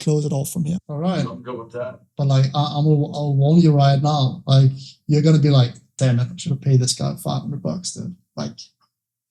close it off from here. All right. I'm good with that. But like, I'll warn you right now. Like, you're gonna be like, damn it, I should have paid this guy $500, dude. Like,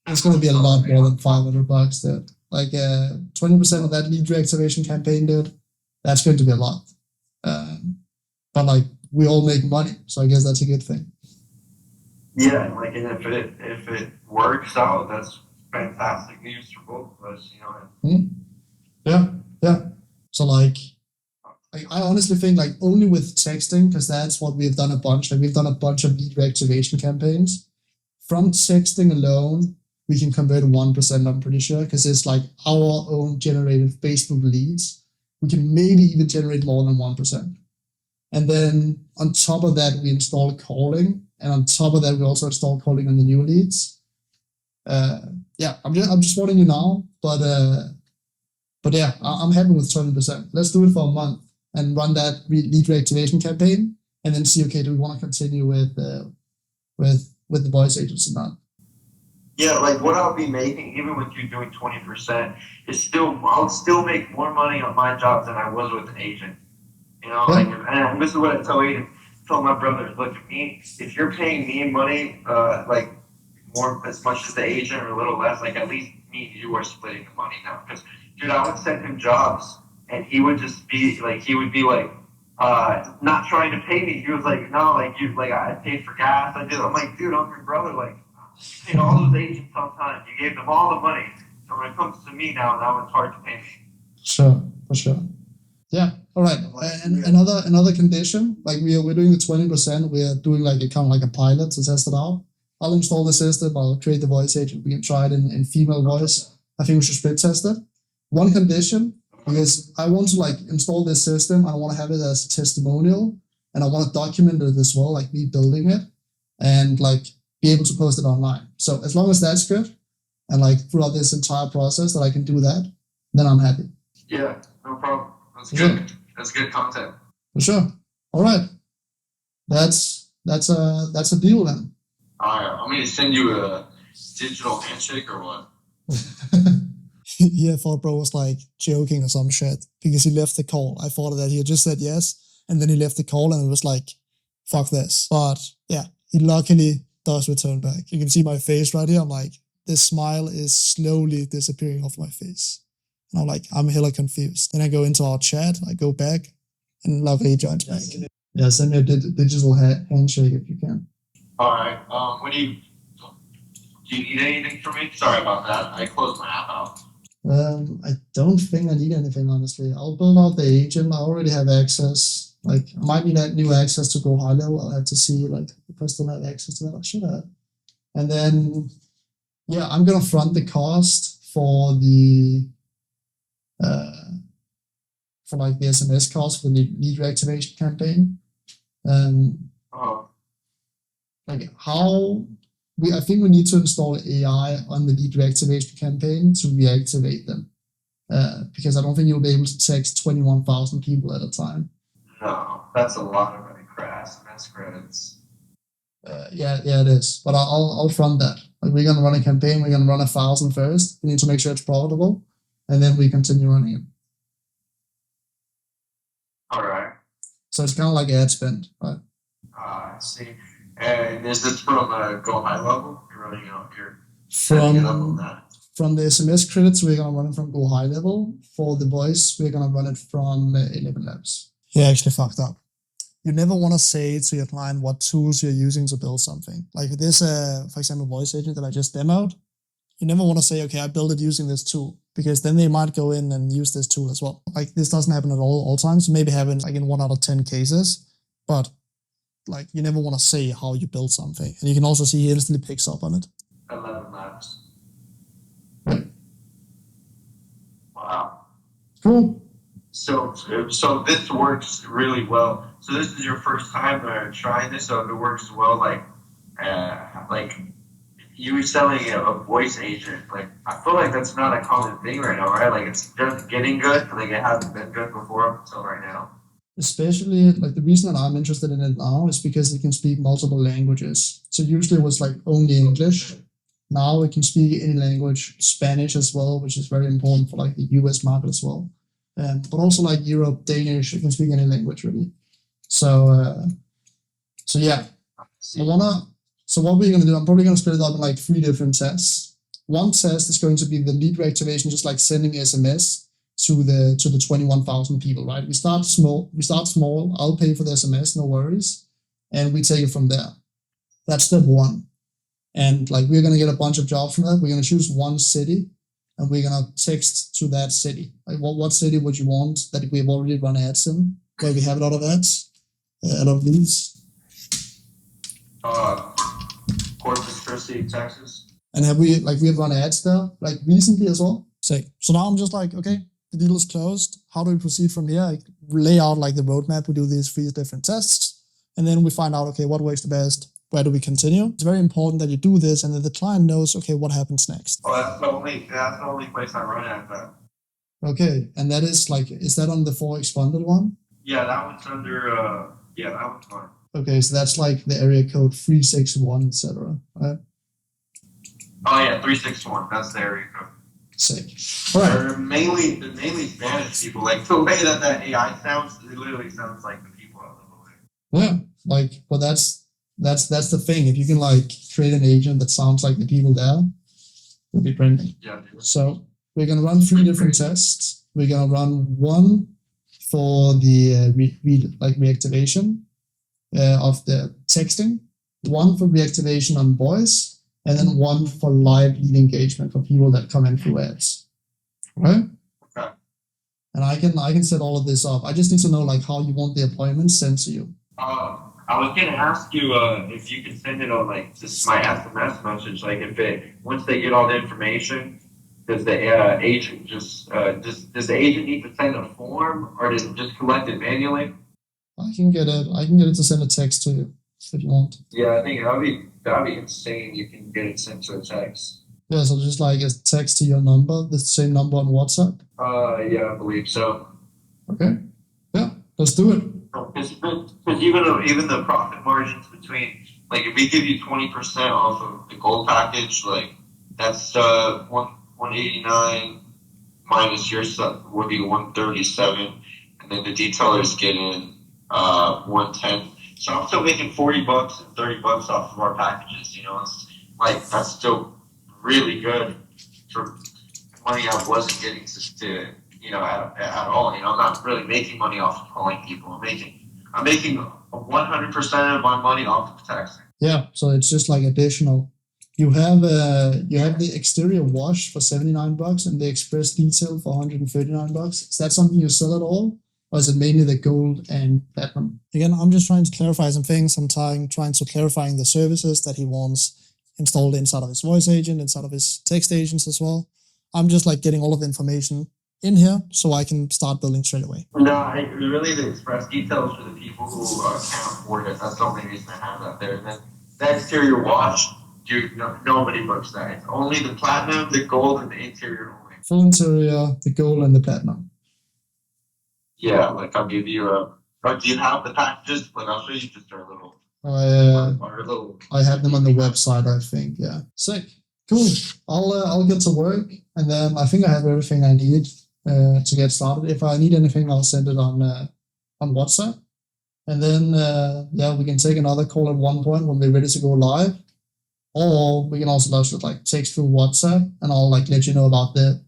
it's gonna be a lot more than $500, dude. Like, 20% of that lead reactivation campaign, dude. That's going to be a lot. But like, we all make money, so I guess that's a good thing. Yeah, like, and if it works out, that's fantastic news for both of us, you know. Yeah. So like, I honestly think like only with texting, because that's what we've done a bunch. Like, we've done a bunch of lead reactivation campaigns. From texting alone, we can convert 1%, I'm pretty sure, because it's like our own generated Facebook leads. We can maybe even generate more than 1%. And then on top of that, we install calling. And on top of that, we also install calling on the new leads. Yeah, I'm just warning you now, but yeah, I'm happy with 20%. Let's do it for a month and run that lead reactivation campaign, and then see, okay, do we want to continue with the voice agents or not? Yeah, like what I'll be making, even with you doing 20%, is I'll still make more money on my jobs than I was with an agent. You know, like, and this is what I tell my brothers. Look, if you're paying me money, like more as much as the agent or a little less, like at least me and you are splitting the money now. Because dude, I would send him jobs, and he would just be like, not trying to pay me. He was like, no, like I paid for gas. I'm like, dude, I'm your brother. Like, you paid all those agents on time. You gave them all the money. So when it comes to me now it's hard to pay me. Sure, for sure. Yeah. All right. And another condition, like we're doing the 20%. We're doing like a kind of like a pilot to test it out. I'll install the system. I'll create the voice agent. We can try it in female voice. I think we should split test it. One condition, because I want to like install this system. I want to have it as a testimonial, and I want to document it as well, like me building it, and like be able to post it online. So as long as that's good, and like throughout this entire process that I can do that, then I'm happy. Yeah, no problem. That's good. That's good content. For sure. All right. That's a deal then. All right. I'm gonna send you a digital handshake or what? Yeah, I thought bro was like joking or some shit because he left the call. I thought that he had just said yes, and then he left the call, and it was like, fuck this. But yeah, he luckily does return back. You can see my face right here. I'm like, this smile is slowly disappearing off my face. And I'm like, I'm hella confused. Then I go into our chat, I go back, and luckily he joins back. Yeah, send me a digital handshake if you can. All right. Do you need anything from me? Sorry about that. I closed my app out. I don't think I need anything, honestly. I'll build out the agent. I already have access. Like, I might need new access to go high level. I'll have to see, like, if I still have access to that. I should have. And then, yeah, I'm going to front the cost for the, like the SMS cost for the lead reactivation campaign. Like I think we need to install AI on the lead reactivation campaign to reactivate them. Because I don't think you'll be able to text 21,000 people at a time. No, that's a lot of running SMS credits. Yeah, it is. But I'll front that. Like, we're gonna run a campaign. We're gonna run 1,000 first. We need to make sure it's profitable, and then we continue running it. All right. So it's kind of like ad spend, right? I see. And is this from Go High Level? You're running out here. From the SMS credits, we're gonna run it from Go High Level. For the voice, we're gonna run it from 11 Labs. Yeah, actually fucked up. You never want to say to your client what tools you're using to build something. Like this, for example, voice agent that I just demoed. You never want to say, okay, I built it using this tool, because then they might go in and use this tool as well. Like, this doesn't happen at all times. Maybe happens like in 1 out of 10 cases, but like, you never want to say how you build something. And you can also see he instantly picks up on it. 11 Labs. Right. Wow. Cool. So this works really well. So this is your first time trying this, so if it works well, like you selling a voice agent, like I feel like that's not a common thing right now, right? Like, it's just getting good, like it hasn't been good before up until right now. Especially, like, the reason that I'm interested in it now is because it can speak multiple languages. So usually it was like only English. Now it can speak any language, Spanish as well, which is very important for like the US market as well. but also like Europe, Danish, you can speak any language really. So yeah, so what we're gonna do, I'm probably gonna split it up in like 3 different tests. One test is going to be the lead reactivation, just like sending SMS to the 21,000 people, right? We start small. I'll pay for the SMS, no worries, and we take it from there. That's step 1. And like we're gonna get a bunch of jobs from that. We're gonna choose one city, and we're gonna text to that city. Like what city would you want that we've already run ads in, where we have a lot of ads, a lot of leads? Corpus Christi, Texas. And have we run ads there like recently as well? So now I'm just like, okay, the deal is closed. How do we proceed from here? I lay out like the roadmap. We do these 3 different tests, and then we find out, okay, what works the best? Where do we continue? It's very important that you do this, and that the client knows, okay, what happens next. Oh, that's the only place I run at that. Okay, and that is like, is that on the 4x bundle one? Yeah, that one's under. Yeah, that one's fine. Okay, so that's like the area code 361, etc. Right? Oh yeah, 361. That's the area code. Sick. All right. They're mainly Spanish people. Like the way that AI sounds, it literally sounds like the people I live with. Yeah, like, but that's the thing. If you can like create an agent that sounds like the people there, it'll be brilliant. Yeah. So we're gonna run 3 different tests. We're gonna run one for the reactivation of the texting, one for reactivation on voice, and then one for live lead engagement for people that come in through ads. Right? Okay. And I can set all of this up. I just need to know like how you want the appointment sent to you. I was gonna ask you if you can send it on like just my SMS message. Like if once they get all the information, does the agent does the agent need to send a form, or does it just collect it manually? I can get it to send a text to you if you want. Yeah, I think that'd be insane. You can get it sent to a text. Yeah, so just like a text to your number, the same number on WhatsApp. Yeah, I believe so. Okay. Yeah, let's do it. Because even the profit margins between, like if we give you 20% off of the gold package, like that's 189 minus your stuff would be 137, and then the detailers get in 110. So I'm still making $40 and $30 off of our packages. You know, it's like that's still really good for money I wasn't getting to at all. You know, I'm not really making money off of calling people. I'm making 100% of my money off of texting. Yeah, so it's just like additional. You have the exterior wash for $79 and the express detail for $139. Is that something you sell at all? Or is it mainly the gold and platinum? Again, I'm just trying to clarify some things. I'm trying to clarifying the services that he wants installed inside of his voice agent, inside of his text agents as well. I'm just like getting all of the information in here so I can start building straight away. No, really the express details for the people who can't afford it. That's the only reason I have that there. And then the exterior wash, dude, nobody books that. It's only the platinum, the gold, and the interior only. Full interior, the gold, and the platinum. Yeah, like I'll give you do you have the packages? Like I'll show you just our little. I have them on the website, I think. Yeah, sick, cool. I'll get to work, and then I think I have everything I need to get started. If I need anything, I'll send it on WhatsApp, and then we can take another call at one point when we're ready to go live, or we can also just like text through WhatsApp, and I'll like let you know about the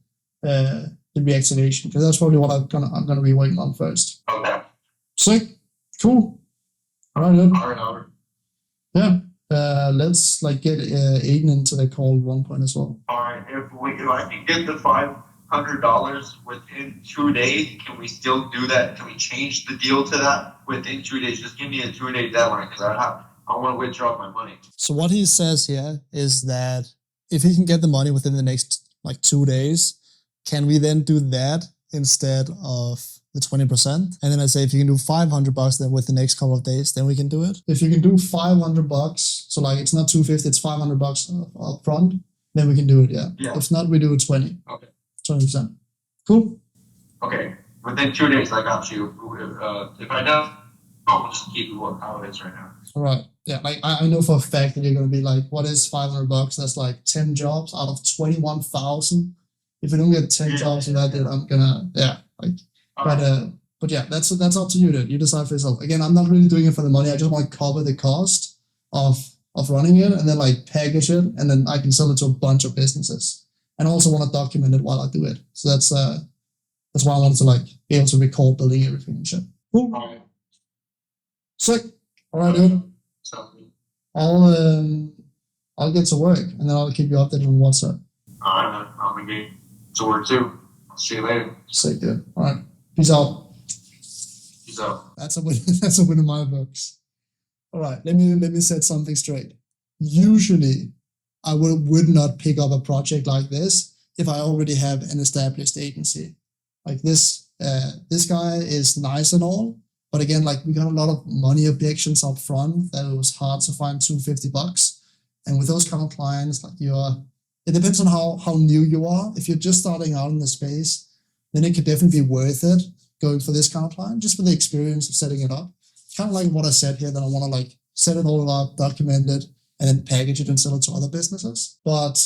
reactivation, because that's probably what I'm gonna be working on first. Okay. Sick. Cool. All right. Then. All right. Yeah. Let's like get Aiden into the call at one point as well. All right. If I can get the $500 within 2 days, can we still do that? Can we change the deal to that within 2 days? Just give me a 2-day deadline, because I want to withdraw my money. So what he says here is that if he can get the money within the next like 2 days, can we then do that instead of the 20%? And then I say, if you can do $500 then with the next couple of days, then we can do it. If you can do $500, so like it's not $250, it's $500 up front, then we can do it. Yeah. If not, we do 20. Okay. 20%. Cool. Okay. Within 2 days, I got you. If I don't, I'll just keep it how it is right now. All right. Yeah. Like I know for a fact that you're gonna be like, what is $500? That's like 10 jobs out of 21,000. If I don't get 10 jobs in that, then I'm gonna, But yeah, that's up to you. Dude. You decide for yourself. Again, I'm not really doing it for the money. I just want to cover the cost of running it and then like package it, and then I can sell it to a bunch of businesses. And I also want to document it while I do it. So that's why I wanted to like be able to record building everything and shit. Cool. All right. Sick. All right, dude. Sounds good. I'll get to work and then I'll keep you updated on WhatsApp. All right, man. I'm gonna get to work too. See you later. Sick, dude. All right. Peace out. Peace out. That's a win. That's a win in my books. All right. Let me set something straight. Usually, I would not pick up a project like this if I already have an established agency. Like this guy is nice and all, but again, like we got a lot of money objections up front that it was hard to find $250. And with those kind of clients, like it depends on how new you are. If you're just starting out in the space, then it could definitely be worth it going for this kind of client, just for the experience of setting it up. Kind of like what I said here, that I want to like set it all up, document it, and then package it and sell it to other businesses. But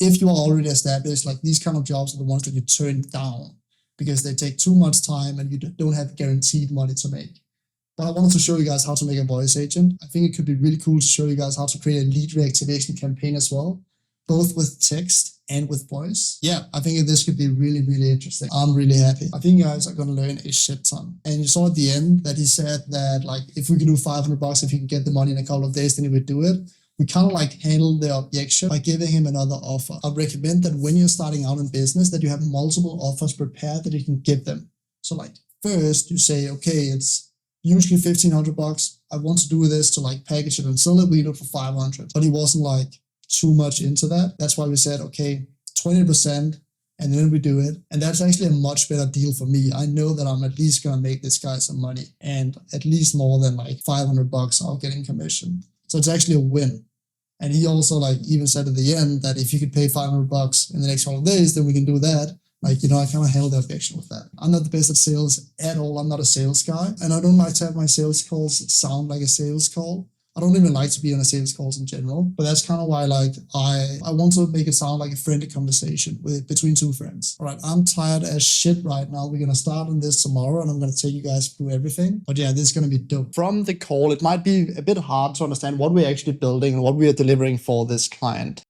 if you are already established, like these kind of jobs are the ones that you turn down because they take too much time and you don't have guaranteed money to make. But I wanted to show you guys how to make a voice agent. I think it could be really cool to show you guys how to create a lead reactivation campaign as well, both with text and with voice. Yeah, I think this could be really, really interesting. I'm really happy. I think you guys are going to learn a shit ton. And you saw at the end that he said that like, if we could do $500, if he could get the money in a couple of days, then he would do it. We kind of like handle the objection by giving him another offer. I recommend that when you're starting out in business, that you have multiple offers prepared that you can give them. So like first you say, okay, it's usually $1,500. I want to do this to like package it and sell it. We do it for $500. But he wasn't like too much into that. That's why we said, okay, 20%, and then we do it. And that's actually a much better deal for me. I know that I'm at least going to make this guy some money, and at least more than like $500 I'll get in commission. So it's actually a win. And he also like even said at the end that if you could pay $500 in the next couple of days, then we can do that. Like, I kind of handled the objection with that. I'm not the best at sales at all. I'm not a sales guy. And I don't like to have my sales calls sound like a sales call. I don't even like to be on a sales calls in general, but that's kind of why like I want to make it sound like a friendly conversation between two friends. All right, I'm tired as shit right now. We're going to start on this tomorrow and I'm going to take you guys through everything. But yeah, this is going to be dope. From the call, it might be a bit hard to understand what we're actually building and what we are delivering for this client.